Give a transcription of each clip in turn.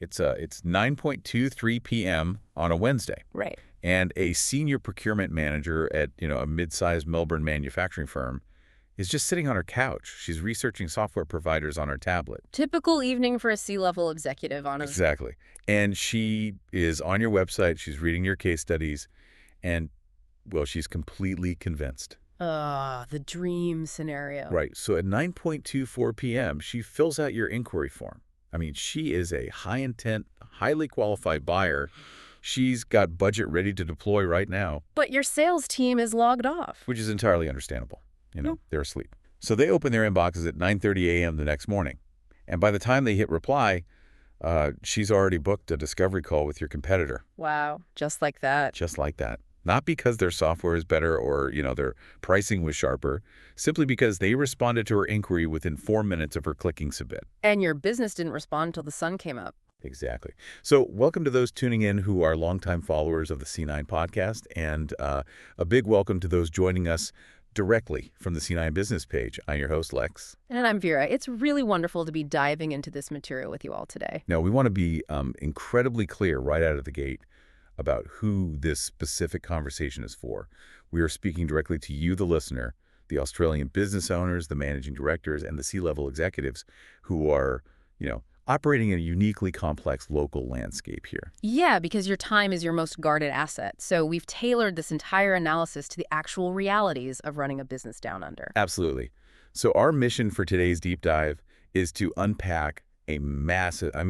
It's 9:23 p.m. on a Wednesday. Right. And a senior procurement manager at, a mid-sized Melbourne manufacturing firm is just sitting on her couch. She's researching software providers on her tablet. Typical evening for a C-level executive on a... Exactly. And she is on your website, she's reading your case studies, and, well, she's completely convinced. The dream scenario. Right. So at 9:24 p.m., she fills out your inquiry form. I mean, she is a high-intent, highly qualified buyer. She's got budget ready to deploy right now. But your sales team is logged off. Which is entirely understandable. They're asleep. So they open their inboxes at 9:30 a.m. the next morning. And by the time they hit reply, she's already booked a discovery call with your competitor. Wow. Just like that. Just like that. Not because their software is better or, their pricing was sharper, simply because they responded to her inquiry within 4 minutes of her clicking submit. And your business didn't respond until the sun came up. Exactly. So welcome to those tuning in who are longtime followers of the C9 podcast, and a big welcome to those joining us directly from the C9 business page. I'm your host, Lex. And I'm Vera. It's really wonderful to be diving into this material with you all today. Now, we want to be incredibly clear right out of the gate about who this specific conversation is for. We are speaking directly to you, the listener, the Australian business owners, the managing directors, and the C-level executives who are, operating in a uniquely complex local landscape here. Yeah, because your time is your most guarded asset. So we've tailored this entire analysis to the actual realities of running a business down under. Absolutely. So our mission for today's deep dive is to unpack a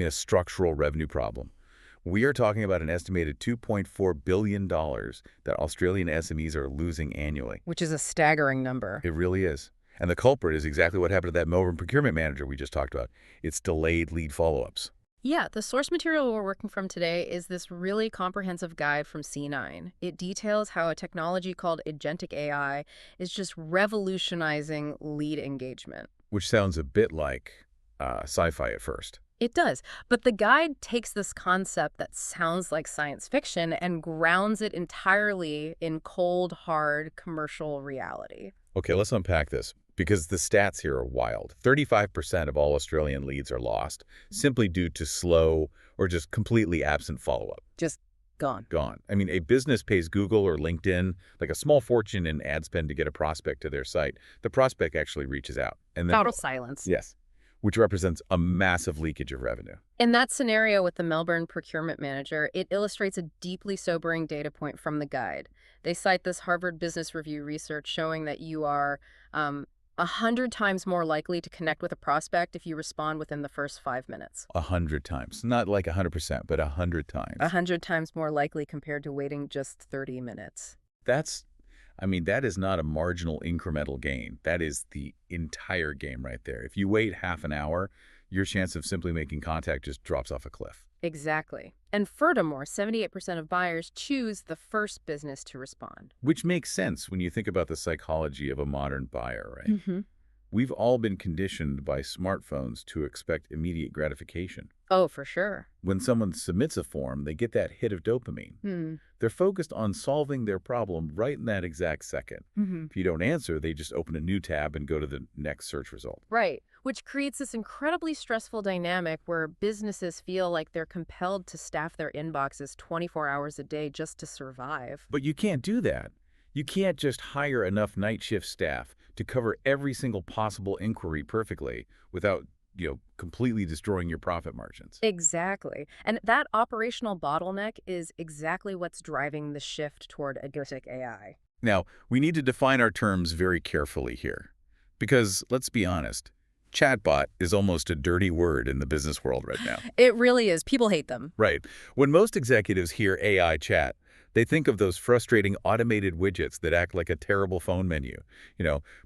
structural revenue problem. We are talking about an estimated $2.4 billion that Australian SMEs are losing annually. Which is a staggering number. It really is. And the culprit is exactly what happened to that Melbourne procurement manager we just talked about. It's delayed lead follow-ups. Yeah, the source material we're working from today is this really comprehensive guide from C9. It details how a technology called Agentic AI is just revolutionizing lead engagement. Which sounds a bit like sci-fi at first. It does, but the guide takes this concept that sounds like science fiction and grounds it entirely in cold, hard commercial reality. Okay, let's unpack this, because the stats here are wild. 35% of all Australian leads are lost simply due to slow or just completely absent follow-up. Just gone. Gone. I mean, a business pays Google or LinkedIn like a small fortune in ad spend to get a prospect to their site. The prospect actually reaches out. And then, Total silence. Yes. Which represents a massive leakage of revenue. In that scenario with the Melbourne procurement manager, it illustrates a deeply sobering data point from the guide. They cite this Harvard Business Review research showing that you are 100 times more likely to connect with a prospect if you respond within the first 5 minutes. 100 times. Not like 100%, but 100 times. 100 times more likely compared to waiting just 30 minutes. That is not a marginal incremental gain. That is the entire game right there. If you wait half an hour, your chance of simply making contact just drops off a cliff. Exactly. And furthermore, 78% of buyers choose the first business to respond. Which makes sense when you think about the psychology of a modern buyer, right? Mm-hmm. We've all been conditioned by smartphones to expect immediate gratification. Oh, for sure. When someone submits a form, they get that hit of dopamine. They're focused on solving their problem right in that exact second. If you don't answer, they just open a new tab and go to the next search result. Right, which creates this incredibly stressful dynamic where businesses feel like they're compelled to staff their inboxes 24 hours a day just to survive. But you can't do that. You can't just hire enough night shift staff to cover every single possible inquiry perfectly without, completely destroying your profit margins. Exactly. And that operational bottleneck is exactly what's driving the shift toward agentic AI. Now, we need to define our terms very carefully here. Because, let's be honest, chatbot is almost a dirty word in the business world right now. It really is. People hate them. Right. When most executives hear AI chat, they think of those frustrating automated widgets that act like a terrible phone menu.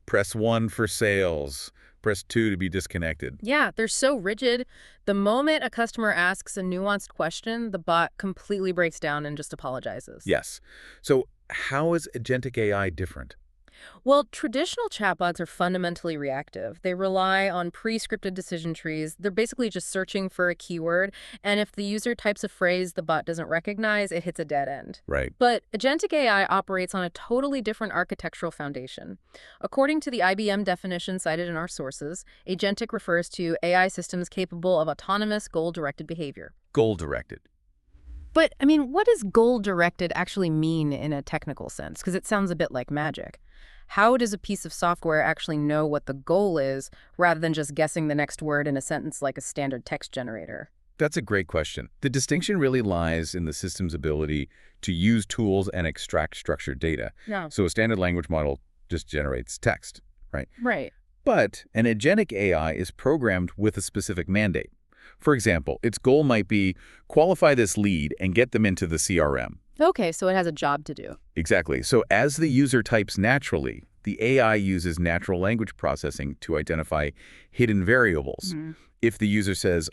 Press 1 for sales, press 2 to be disconnected. Yeah, they're so rigid. The moment a customer asks a nuanced question, the bot completely breaks down and just apologizes. Yes. So how is agentic AI different? Well, traditional chatbots are fundamentally reactive. They rely on pre-scripted decision trees. They're basically just searching for a keyword, and if the user types a phrase the bot doesn't recognize, it hits a dead end. Right. But Agentic AI operates on a totally different architectural foundation. According to the IBM definition cited in our sources, agentic refers to AI systems capable of autonomous, goal-directed behavior. Goal-directed. But, I mean, what does goal-directed actually mean in a technical sense? Because it sounds a bit like magic. How does a piece of software actually know what the goal is, rather than just guessing the next word in a sentence like a standard text generator? That's a great question. The distinction really lies in the system's ability to use tools and extract structured data. Yeah. So a standard language model just generates text, right? Right. But an agentic AI is programmed with a specific mandate. For example, its goal might be qualify this lead and get them into the CRM. Okay, so it has a job to do. Exactly. So as the user types naturally, the AI uses natural language processing to identify hidden variables. If the user says,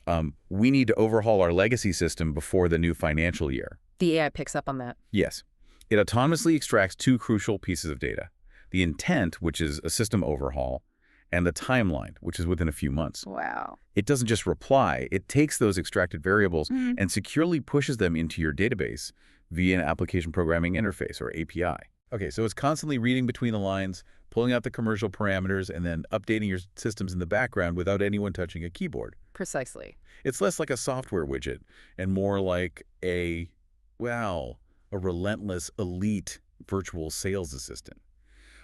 we need to overhaul our legacy system before the new financial year. The AI picks up on that. Yes. It autonomously extracts two crucial pieces of data: the intent, which is a system overhaul, and the timeline, which is within a few months. Wow. It doesn't just reply, it takes those extracted variables and securely pushes them into your database via an application programming interface, or API. Okay, so it's constantly reading between the lines, pulling out the commercial parameters, and then updating your systems in the background without anyone touching a keyboard. Precisely. It's less like a software widget and more like well, a relentless, elite virtual sales assistant.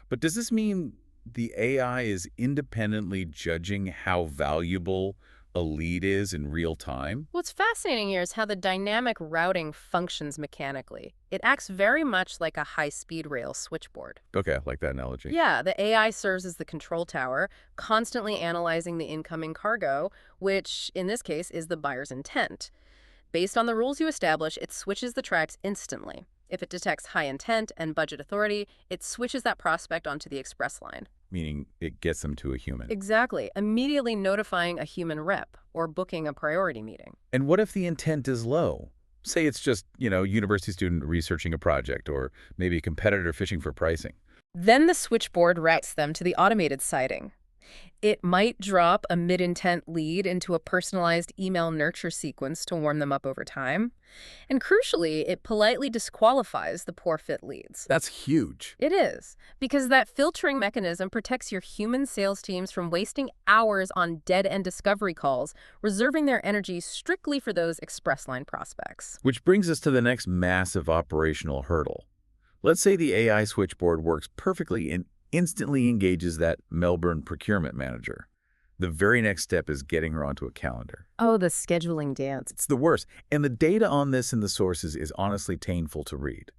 But does this mean the AI is independently judging how valuable a lead is in real time? What's fascinating here is how the dynamic routing functions mechanically. It acts very much like a high-speed rail switchboard. Okay, I like that analogy. Yeah, the AI serves as the control tower, constantly analyzing the incoming cargo, which, in this case, is the buyer's intent. Based on the rules you establish, it switches the tracks instantly. If it detects high intent and budget authority, it switches that prospect onto the express line. Meaning it gets them to a human. Exactly, immediately notifying a human rep or booking a priority meeting. And what if the intent is low? Say it's just, university student researching a project, or maybe a competitor fishing for pricing. Then the switchboard routes them to the automated siting. It might drop a mid-intent lead into a personalized email nurture sequence to warm them up over time. And crucially, it politely disqualifies the poor fit leads. That's huge. It is, because that filtering mechanism protects your human sales teams from wasting hours on dead-end discovery calls, reserving their energy strictly for those express line prospects. Which brings us to the next massive operational hurdle. Let's say the AI switchboard works perfectly and instantly engages that Melbourne procurement manager. The very next step is getting her onto a calendar. Oh, the scheduling dance. It's the worst, and the data on this in the sources is honestly painful to read.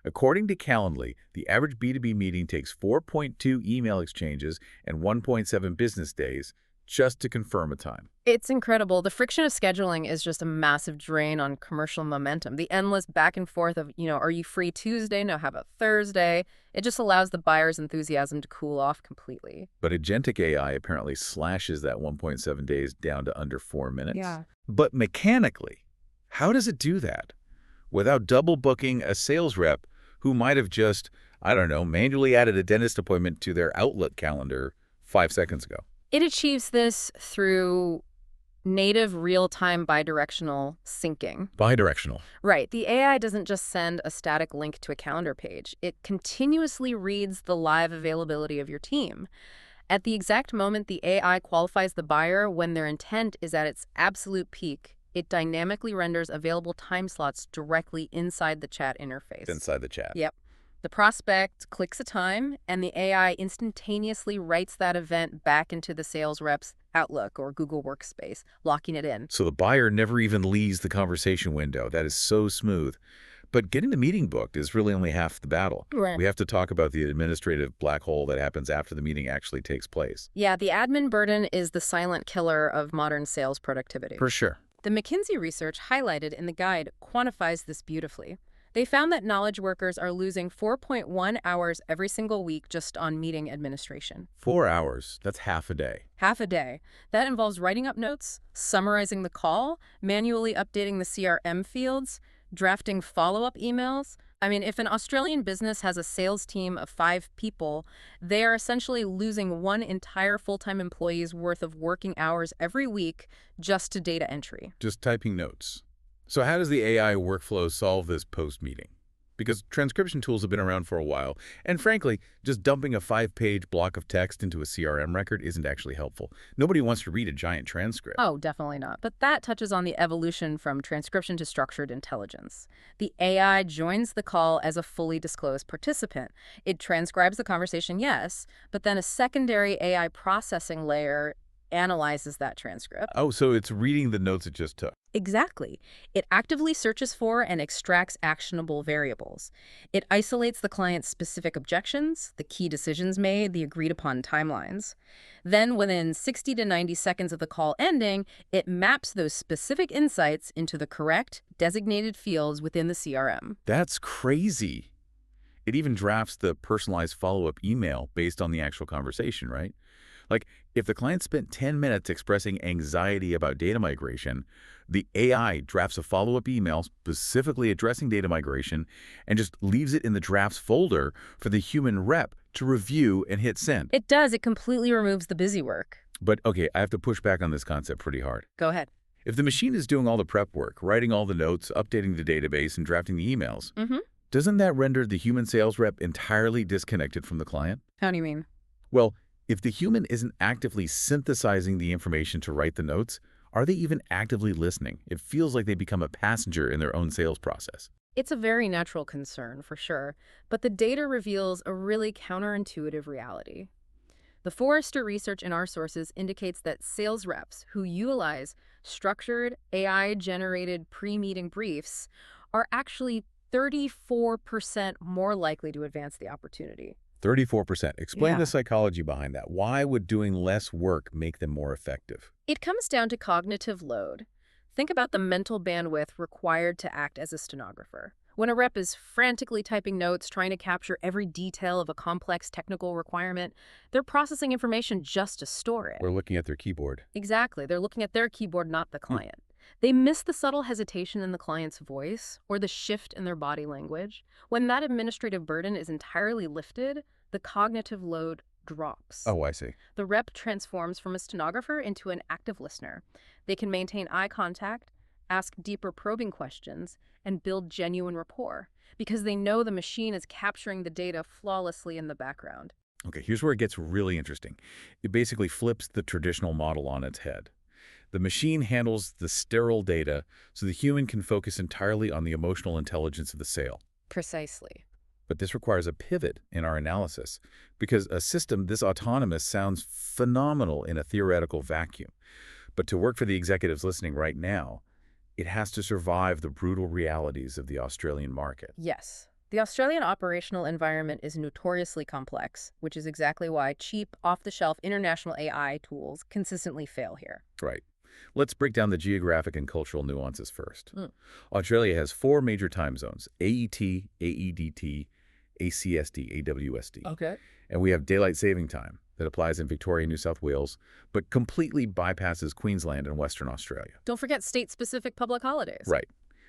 According to Calendly, the average B2B meeting takes 4.2 email exchanges and 1.7 business days just to confirm a time. It's incredible. The friction of scheduling is just a massive drain on commercial momentum. The endless back and forth of, are you free Tuesday? No, how about Thursday? It just allows the buyer's enthusiasm to cool off completely. But Agentic AI apparently slashes that 1.7 days down to under 4 minutes. Yeah. But mechanically, how does it do that? Without double booking a sales rep who might have just, manually added a dentist appointment to their Outlook calendar 5 seconds ago. It achieves this through native real-time bidirectional syncing. Bidirectional. Right. The AI doesn't just send a static link to a calendar page. It continuously reads the live availability of your team. At the exact moment the AI qualifies the buyer when their intent is at its absolute peak, it dynamically renders available time slots directly inside the chat interface. Inside the chat. Yep. The prospect clicks a time, and the AI instantaneously writes that event back into the sales rep's Outlook or Google Workspace, locking it in. So the buyer never even leaves the conversation window. That is so smooth. But getting the meeting booked is really only half the battle. Right. We have to talk about the administrative black hole that happens after the meeting actually takes place. Yeah, the admin burden is the silent killer of modern sales productivity. For sure. The McKinsey research highlighted in the guide quantifies this beautifully. They found that knowledge workers are losing 4.1 hours every single week just on meeting administration. 4 hours. That's half a day. Half a day. That involves writing up notes, summarizing the call, manually updating the CRM fields, drafting follow-up emails, I mean, if an Australian business has a sales team of 5 people, they are essentially losing one entire full-time employee's worth of working hours every week just to data entry. Just typing notes. So how does the AI workflow solve this post-meeting? Because transcription tools have been around for a while, and frankly, just dumping a 5-page block of text into a CRM record isn't actually helpful. Nobody wants to read a giant transcript. Oh, definitely not. But that touches on the evolution from transcription to structured intelligence. The AI joins the call as a fully disclosed participant. It transcribes the conversation, yes, but then a secondary AI processing layer analyzes that transcript. Oh, so it's reading the notes it just took. Exactly. It actively searches for and extracts actionable variables. It isolates the client's specific objections, the key decisions made, the agreed upon timelines. Then, within 60 to 90 seconds of the call ending, it maps those specific insights into the correct, designated fields within the CRM. That's crazy. It even drafts the personalized follow-up email based on the actual conversation, right? Like, if the client spent 10 minutes expressing anxiety about data migration, the AI drafts a follow-up email specifically addressing data migration and just leaves it in the drafts folder for the human rep to review and hit send. It does. It completely removes the busy work. But okay, I have to push back on this concept pretty hard. Go ahead. If the machine is doing all the prep work, writing all the notes, updating the database, and drafting the emails, doesn't that render the human sales rep entirely disconnected from the client? How do you mean? Well, if the human isn't actively synthesizing the information to write the notes, are they even actively listening? It feels like they become a passenger in their own sales process. It's a very natural concern, for sure, but the data reveals a really counterintuitive reality. The Forrester research in our sources indicates that sales reps who utilize structured, AI-generated pre-meeting briefs are actually 34% more likely to advance the opportunity. 34%. Explain Yeah. the psychology behind that. Why would doing less work make them more effective? It comes down to cognitive load. Think about the mental bandwidth required to act as a stenographer. When a rep is frantically typing notes, trying to capture every detail of a complex technical requirement, they're processing information just to store it. We're looking at their keyboard. Exactly. They're looking at their keyboard, not the Hmm. client. They miss the subtle hesitation in the client's voice or the shift in their body language. When that administrative burden is entirely lifted, the cognitive load drops. Oh, I see. The rep transforms from a stenographer into an active listener. They can maintain eye contact, ask deeper probing questions, and build genuine rapport because they know the machine is capturing the data flawlessly in the background. Okay, here's where it gets really interesting. It basically flips the traditional model on its head. The machine handles the sterile data so the human can focus entirely on the emotional intelligence of the sale. Precisely. But this requires a pivot in our analysis because a system this autonomous sounds phenomenal in a theoretical vacuum. But to work for the executives listening right now, it has to survive the brutal realities of the Australian market. Yes. The Australian operational environment is notoriously complex, which is exactly why cheap, off-the-shelf international AI tools consistently fail here. Right. Let's break down the geographic and cultural nuances first. Mm. Australia has 4 major time zones: AET, AEDT, ACSD, AWSD. Okay. And we have daylight saving time that applies in Victoria and New South Wales, but completely bypasses Queensland and Western Australia. Don't forget state-specific public holidays. Right.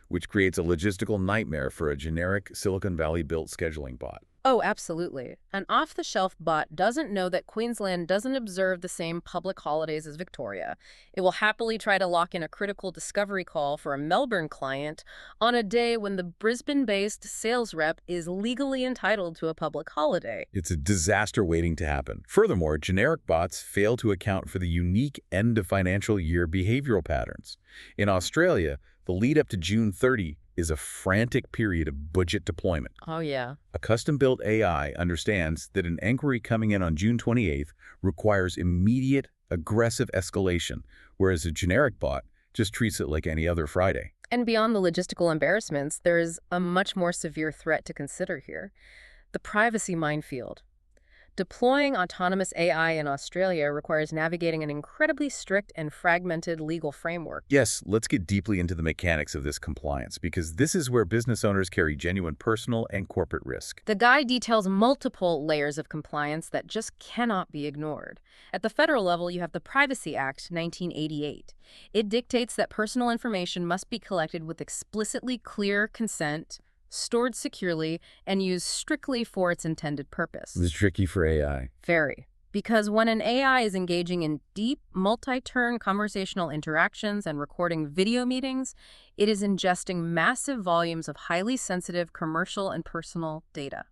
Which creates a logistical nightmare for a generic Silicon Valley-built scheduling bot. Oh, absolutely. An off-the-shelf bot doesn't know that Queensland doesn't observe the same public holidays as Victoria. It will happily try to lock in a critical discovery call for a Melbourne client on a day when the Brisbane-based sales rep is legally entitled to a public holiday. It's a disaster waiting to happen. Furthermore, generic bots fail to account for the unique end-of-financial-year behavioral patterns. In Australia, the lead up to June 30 is a frantic period of budget deployment. Oh, yeah. A custom-built AI understands that an inquiry coming in on June 28th requires immediate, aggressive escalation, whereas a generic bot just treats it like any other Friday. And beyond the logistical embarrassments, there is a much more severe threat to consider here: the privacy minefield. Deploying autonomous AI in Australia requires navigating an incredibly strict and fragmented legal framework. Yes, let's get deeply into the mechanics of this compliance, because this is where business owners carry genuine personal and corporate risk. The guide details multiple layers of compliance that just cannot be ignored. At the federal level, you have the Privacy Act, 1988. It dictates that personal information must be collected with explicitly clear consent, stored securely, and used strictly for its intended This purpose. is tricky for AI. Very. Because when an AI is engaging in deep, multi-turn conversational interactions and recording video meetings, it is ingesting massive volumes of highly sensitive commercial and personal data.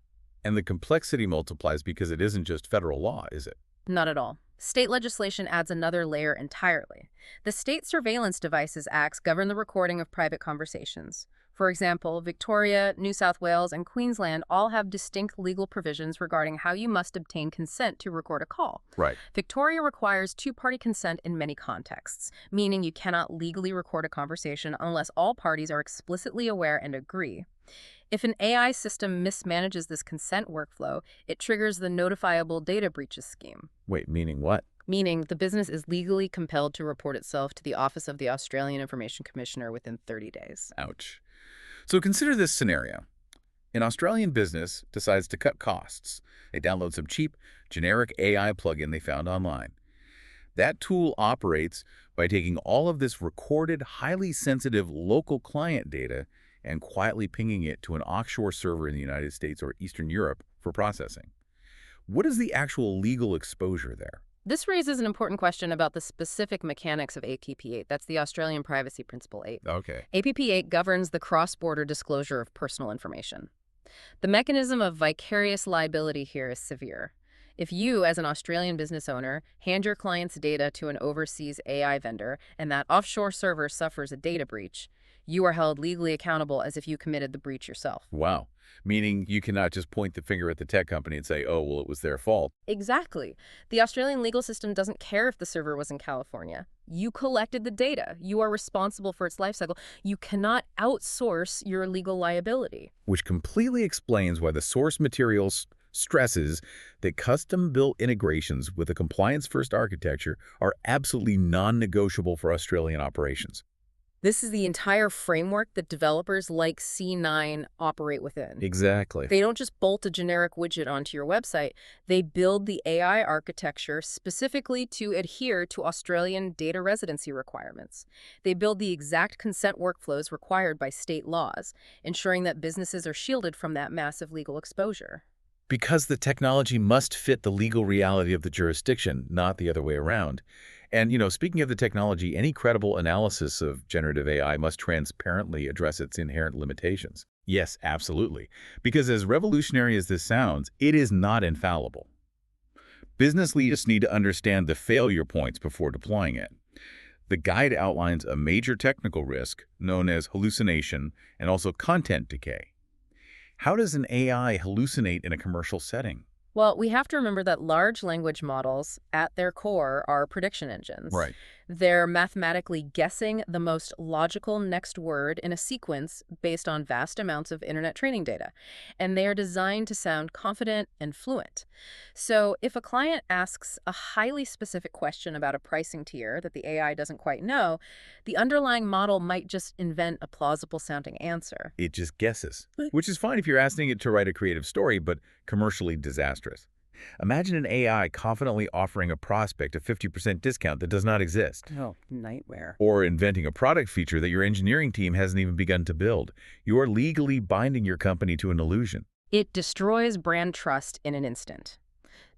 And the complexity multiplies because it isn't just federal law, is it? Not at all. State legislation adds another layer entirely. The State Surveillance Devices Acts govern the recording of private conversations. For example, Victoria, New South Wales, and Queensland all have distinct legal provisions regarding how you must obtain consent to record a call. Right. Victoria requires two-party consent in many contexts, meaning you cannot legally record a conversation unless all parties are explicitly aware and agree. If an AI system mismanages this consent workflow, it triggers the notifiable data breaches scheme, Wait, meaning what? meaning the business is legally compelled to report itself to the Office of the Australian Information Commissioner within 30 days. Ouch. So consider this scenario. An Australian business decides to cut costs. They download some cheap, generic AI plugin they found online. That tool operates by taking all of this recorded, highly sensitive local client data and quietly pinging it to an offshore server in the United States or Eastern Europe for processing. What is the actual legal exposure there? This raises an important question about the specific mechanics of APP8. That's the Australian Privacy Principle 8. Okay. APP8 governs the cross-border disclosure of personal information. The mechanism of vicarious liability here is severe. If you, as an Australian business owner, hand your client's data to an overseas AI vendor and that offshore server suffers a data breach, you are held legally accountable as if you committed the breach yourself. Wow. Meaning you cannot just point the finger at the tech company and say, oh, well, it was their fault. Exactly. The Australian legal system doesn't care if the server was in California. You collected the data. You are responsible for its lifecycle. You cannot outsource your legal liability. Which completely explains why the source materials stresses that custom-built integrations with a compliance-first architecture are absolutely non-negotiable for Australian operations. This is the entire framework that developers like C9 operate within. Exactly. They don't just bolt a generic widget onto your website. They build the AI architecture specifically to adhere to Australian data residency requirements. They build the exact consent workflows required by state laws, ensuring that businesses are shielded from that massive legal exposure. Because the technology must fit the legal reality of the jurisdiction, not the other way around. And, speaking of the technology, any credible analysis of generative AI must transparently address its inherent limitations. Yes, absolutely. Because as revolutionary as this sounds, it is not infallible. Business leaders need to understand the failure points before deploying it. The guide outlines a major technical risk known as hallucination and also content decay. How does an AI hallucinate in a commercial setting? Well, we have to remember that large language models, at their core, are prediction engines. Right. They're mathematically guessing the most logical next word in a sequence based on vast amounts of internet training data. And they are designed to sound confident and fluent. So if a client asks a highly specific question about a pricing tier that the AI doesn't quite know, the underlying model might just invent a plausible sounding answer. It just guesses, which is fine if you're asking it to write a creative story, but commercially disastrous. Imagine an AI confidently offering a prospect a 50% discount that does not exist. Oh, nightmare. Or inventing a product feature that your engineering team hasn't even begun to build. You are legally binding your company to an illusion. It destroys brand trust in an instant.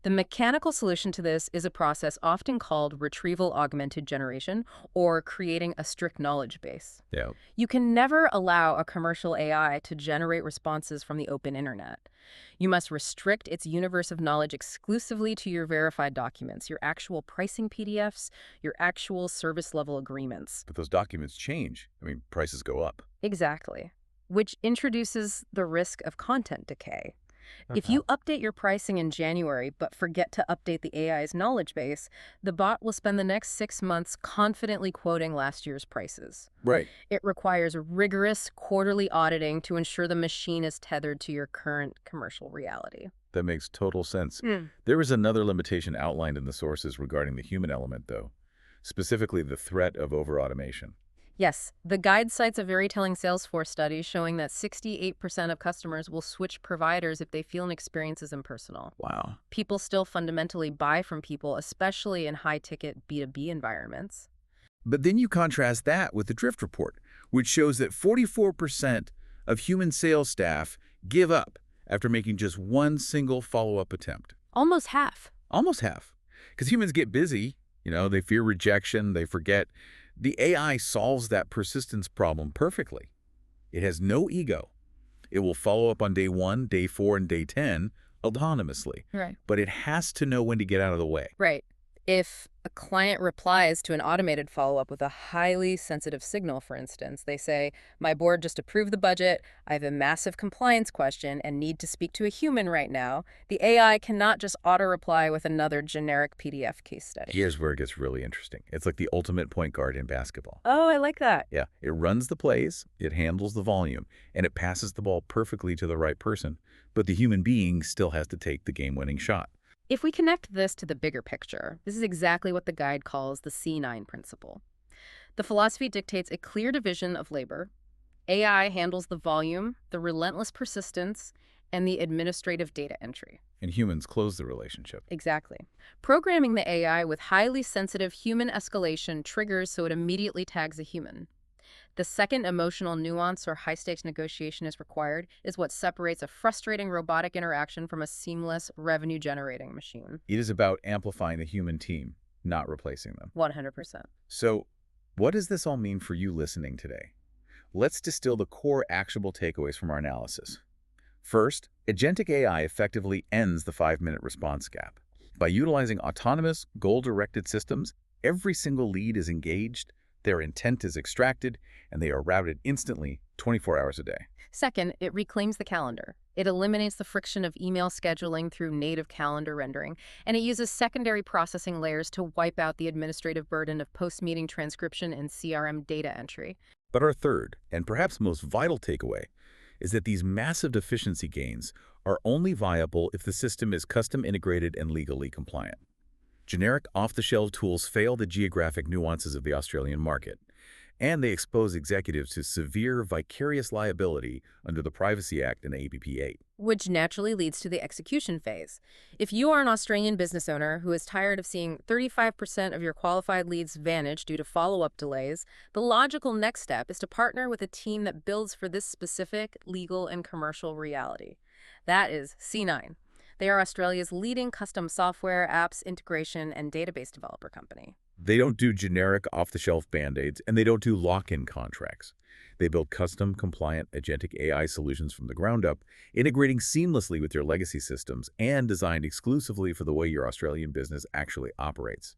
The mechanical solution to this is a process often called retrieval augmented generation, or creating a strict knowledge base. Yeah. You can never allow a commercial AI to generate responses from the open internet. You must restrict its universe of knowledge exclusively to your verified documents, your actual pricing PDFs, your actual service level agreements. But those documents change. Prices go up. Exactly. Which introduces the risk of content decay. If you update your pricing in January but forget to update the AI's knowledge base, the bot will spend the next 6 months confidently quoting last year's prices. Right. It requires rigorous quarterly auditing to ensure the machine is tethered to your current commercial reality. That makes total sense. There is another limitation outlined in the sources regarding the human element, though, specifically the threat of over-automation. Yes, the guide cites a very telling Salesforce study showing that 68% of customers will switch providers if they feel an experience is impersonal. Wow. People still fundamentally buy from people, especially in high-ticket B2B environments. But then you contrast that with the Drift report, which shows that 44% of human sales staff give up after making just one single follow-up attempt. Almost half. Almost half. Because humans get busy, they fear rejection, they forget. The AI solves that persistence problem perfectly. It has no ego. It will follow up on day 1, day 4, and day 10 autonomously. Right. But it has to know when to get out of the way. Right. If a client replies to an automated follow-up with a highly sensitive signal, for instance, they say, "My board just approved the budget, I have a massive compliance question and need to speak to a human right now," the AI cannot just auto-reply with another generic PDF case study. Here's where it gets really interesting. It's like the ultimate point guard in basketball. Oh, I like that. Yeah, it runs the plays, it handles the volume, and it passes the ball perfectly to the right person. But the human being still has to take the game-winning shot. If we connect this to the bigger picture, this is exactly what the guide calls the C9 principle. The philosophy dictates a clear division of labor. AI handles the volume, the relentless persistence, and the administrative data entry. And humans close the relationship. Exactly. Programming the AI with highly sensitive human escalation triggers so it immediately tags a human. The second emotional nuance or high-stakes negotiation is required is what separates a frustrating robotic interaction from a seamless revenue-generating machine. It is about amplifying the human team, not replacing them. 100%. So, what does this all mean for you listening today? Let's distill the core actionable takeaways from our analysis. First, Agentic AI effectively ends the 5-minute response gap. By utilizing autonomous, goal-directed systems, every single lead is engaged, their intent is extracted, and they are routed instantly, 24 hours a day. Second, it reclaims the calendar. It eliminates the friction of email scheduling through native calendar rendering, and it uses secondary processing layers to wipe out the administrative burden of post-meeting transcription and CRM data entry. But our third, and perhaps most vital takeaway, is that these massive efficiency gains are only viable if the system is custom integrated and legally compliant. Generic off-the-shelf tools fail the geographic nuances of the Australian market, and they expose executives to severe vicarious liability under the Privacy Act and APP 8. Which naturally leads to the execution phase. If you are an Australian business owner who is tired of seeing 35% of your qualified leads vanish due to follow-up delays, the logical next step is to partner with a team that builds for this specific legal and commercial reality. That is C9. They are Australia's leading custom software, apps, integration, and database developer company. They don't do generic off-the-shelf band-aids, and they don't do lock-in contracts. They build custom, compliant Agentic AI solutions from the ground up, integrating seamlessly with your legacy systems and designed exclusively for the way your Australian business actually operates.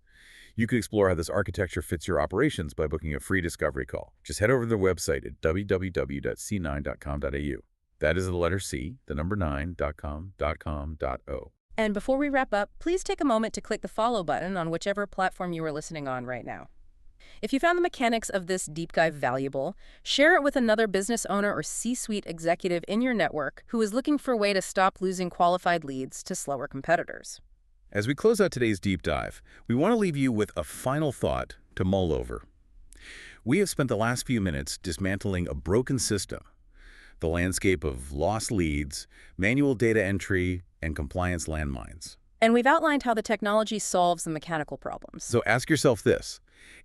You can explore how this architecture fits your operations by booking a free discovery call. Just head over to their website at www.c9.com.au. That is the letter C, the number 9.com.com.o. And before we wrap up, please take a moment to click the follow button on whichever platform you are listening on right now. If you found the mechanics of this deep dive valuable, share it with another business owner or C-suite executive in your network who is looking for a way to stop losing qualified leads to slower competitors. As we close out today's deep dive, we want to leave you with a final thought to mull over. We have spent the last few minutes dismantling a broken system, the landscape of lost leads, manual data entry, and compliance landmines. And we've outlined how the technology solves the mechanical problems. So ask yourself this.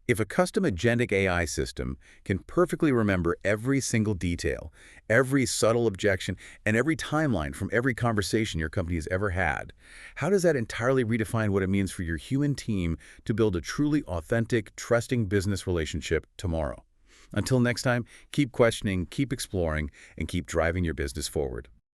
If a custom agentic AI system can perfectly remember every single detail, every subtle objection, and every timeline from every conversation your company has ever had, how does that entirely redefine what it means for your human team to build a truly authentic, trusting business relationship tomorrow? Until next time, keep questioning, keep exploring, and keep driving your business forward.